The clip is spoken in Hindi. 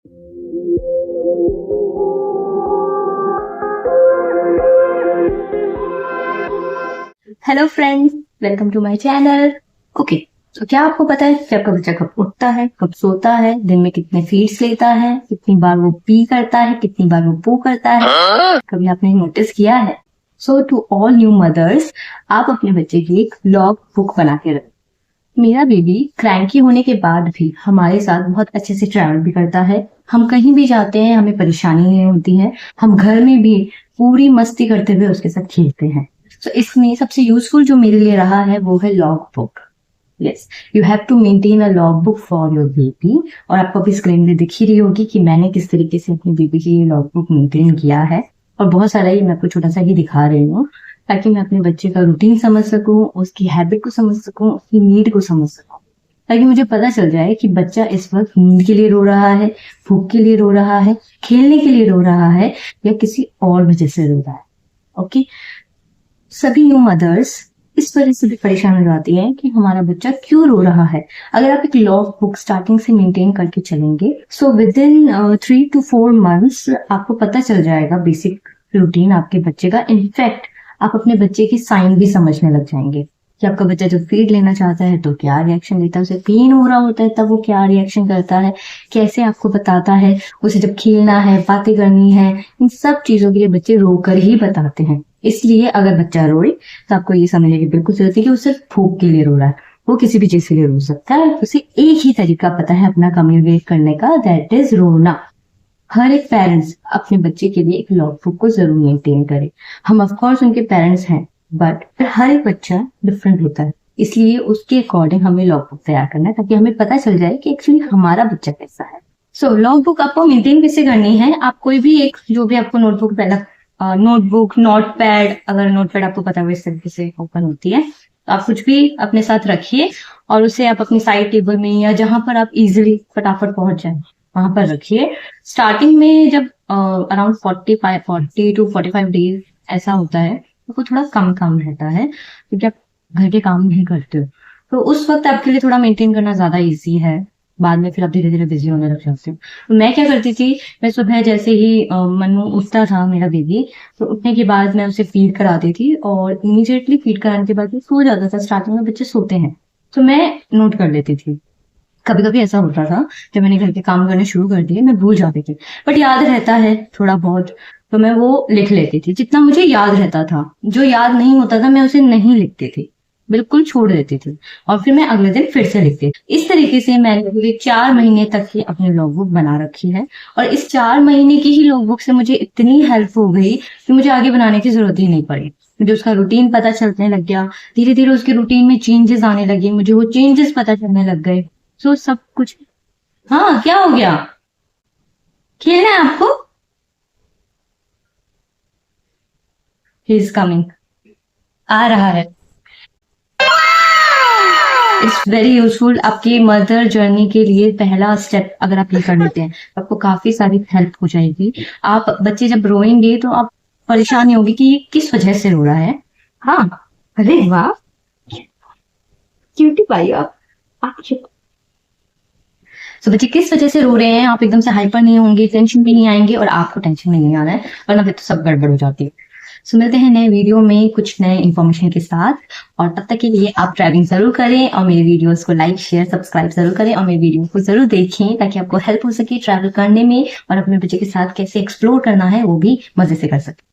Hello friends, welcome to my channel. Okay, तो क्या आपको पता है कि आपका बच्चा कब उठता है, कब सोता है, दिन में कितने फीड्स लेता है, कितनी बार वो पी करता है, कितनी बार वो पू करता है? कभी आपने नोटिस किया है? सो टू ऑल न्यू मदर्स, आप अपने बच्चे की एक लॉग बुक बना के रखें। मेरा बेबी क्रैंकी होने के बाद भी हमारे साथ बहुत अच्छे से ट्रैवल भी करता है। हम कहीं भी जाते हैं, हमें परेशानी नहीं होती है। हम घर में भी पूरी मस्ती करते हुए उसके साथ खेलते हैं। तो इसमें सबसे यूजफुल जो मेरे लिए रहा है वो है log book. Yes, you have to maintain a log book for your baby. और आपको अभी स्क्रीन में दिख ही रही होगी कि मैंने किस तरीके से अपनी बेबी की ये लॉग बुक मेंटेन किया है। और बहुत सारा ही मैं आपको छोटा सा ही दिखा रही हूँ, ताकि मैं अपने बच्चे का रूटीन समझ सकूं, उसकी हैबिट को समझ सकूं, उसकी नीड को समझ सकूं, ताकि मुझे पता चल जाए कि बच्चा इस वक्त नींद के लिए रो रहा है, भूख के लिए रो रहा है, खेलने के लिए रो रहा है, या किसी और वजह से रो रहा है। ओके, सभी न्यू मदर्स इस वजह से भी परेशान हो जाती है कि हमारा बच्चा क्यों रो रहा है। अगर आप एक लॉग बुक स्टार्टिंग से मेंटेन करके चलेंगे, so with in 3 to 4 months आपको पता चल जाएगा बेसिक रूटीन आपके बच्चे का। इनफैक्ट आप अपने बच्चे की साइन भी समझने लग जाएंगे कि आपका बच्चा जब फीड लेना चाहता है तो क्या रिएक्शन देता है, उसे पेन हो रहा होता है तब वो क्या रिएक्शन करता है, कैसे आपको बताता है, उसे जब खेलना है, बातें करनी है, इन सब चीजों के लिए बच्चे रोकर ही बताते हैं। इसलिए अगर बच्चा रोए तो आपको ये समझने की बिल्कुल जरूरत है कि वो सिर्फ भूख के लिए रो रहा है। वो किसी भी चीज के लिए रो सकता है। उसे एक ही तरीका पता है अपना कम्युनिकेट करने का, दैट इज रोना। हर एक पेरेंट्स अपने बच्चे के लिए एक लॉग बुक को जरूर मेंटेन करे। हम ऑफ कोर्स उनके पेरेंट्स हैं, बट हर एक बच्चा डिफरेंट होता है, इसलिए उसके अकॉर्डिंग हमें लॉग बुक तैयार करना है, ताकि हमें पता चल जाए कि एक्चुअली हमारा बच्चा कैसा है। सो लॉग बुक आपको मेंटेन कैसे करनी है? आप कोई भी एक, जो भी आपको नोटबुक, पहला नोटबुक, नोटपैड, अगर नोटपैड आपको पता हो इस तरीके से ओपन होती है, तो आप कुछ भी अपने साथ रखिए और उसे आप अपनी साइड टेबल में या जहां पर आप इजिली फटाफट पहुंच जाए वहां पर रखिए। स्टार्टिंग में जब अराउंड 40 to 45 डेज ऐसा होता है, तो वो थोड़ा कम काम रहता है क्योंकि आप घर के काम नहीं करते हो, तो उस वक्त आपके लिए थोड़ा मेंटेन करना ज्यादा इजी है। बाद में फिर आप धीरे धीरे बिजी होने लग जाते हो। तो मैं क्या करती थी, मैं सुबह जैसे ही मन्नू उठता था मेरा बेबी, तो उठने के बाद मैं उसे फीड कराती थी और इमीडिएटली फीड कराने के बाद वो सो जाता था। स्टार्टिंग में बच्चे सोते हैं, तो मैं नोट कर लेती थी। कभी कभी ऐसा होता था जब मैंने घर के काम करने शुरू कर दिए, मैं भूल जाती थी, बट याद रहता है थोड़ा बहुत, तो मैं वो लिख लेती थी जितना मुझे याद रहता था। जो याद नहीं होता था मैं उसे नहीं लिखती थी, बिल्कुल छोड़ देती थी, और फिर मैं अगले दिन फिर से लिखती थी। इस तरीके से मैंने पूरे 4 महीने तक ही अपनी लॉगबुक बना रखी है। और इस 4 महीने की ही लॉगबुक से मुझे इतनी हेल्प हो गई कि मुझे आगे बनाने की जरूरत ही नहीं पड़ी। मुझे उसका रूटीन पता चलने लग गया, धीरे धीरे उसके रूटीन में चेंजेस आने लगे, मुझे वो चेंजेस पता चलने लग गए। सो सब कुछ। हाँ, क्या हो गया? खेलना है आपको? ही इज कमिंग, आ रहा है। इट्स वेरी यूजफुल आपकी मदर जर्नी के लिए। पहला स्टेप अगर आप ये कर लेते हैं तो आपको काफी सारी हेल्प हो जाएगी। आप बच्चे जब रोएंगे तो आप परेशान नहीं होगी कि ये किस वजह से रो रहा है। हाँ, अरे वाह, क्यूटी पाई आप। तो बच्चे किस वजह से रो रहे हैं, आप एकदम से हाइपर नहीं होंगे, टेंशन भी नहीं आएंगे, और आपको टेंशन नहीं आना है, वरना फिर तो सब गड़बड़ हो जाती है। सो मिलते हैं नए वीडियो में कुछ नए इन्फॉर्मेशन के साथ, और तब तक के लिए आप ड्राइविंग जरूर करें और मेरे वीडियोस को लाइक, शेयर, सब्सक्राइब जरूर करें, और मेरे वीडियो को जरूर देखें ताकि आपको हेल्प हो सके ट्रैवल करने में, और अपने बच्चे के साथ कैसे एक्सप्लोर करना है वो भी मजे से कर सके।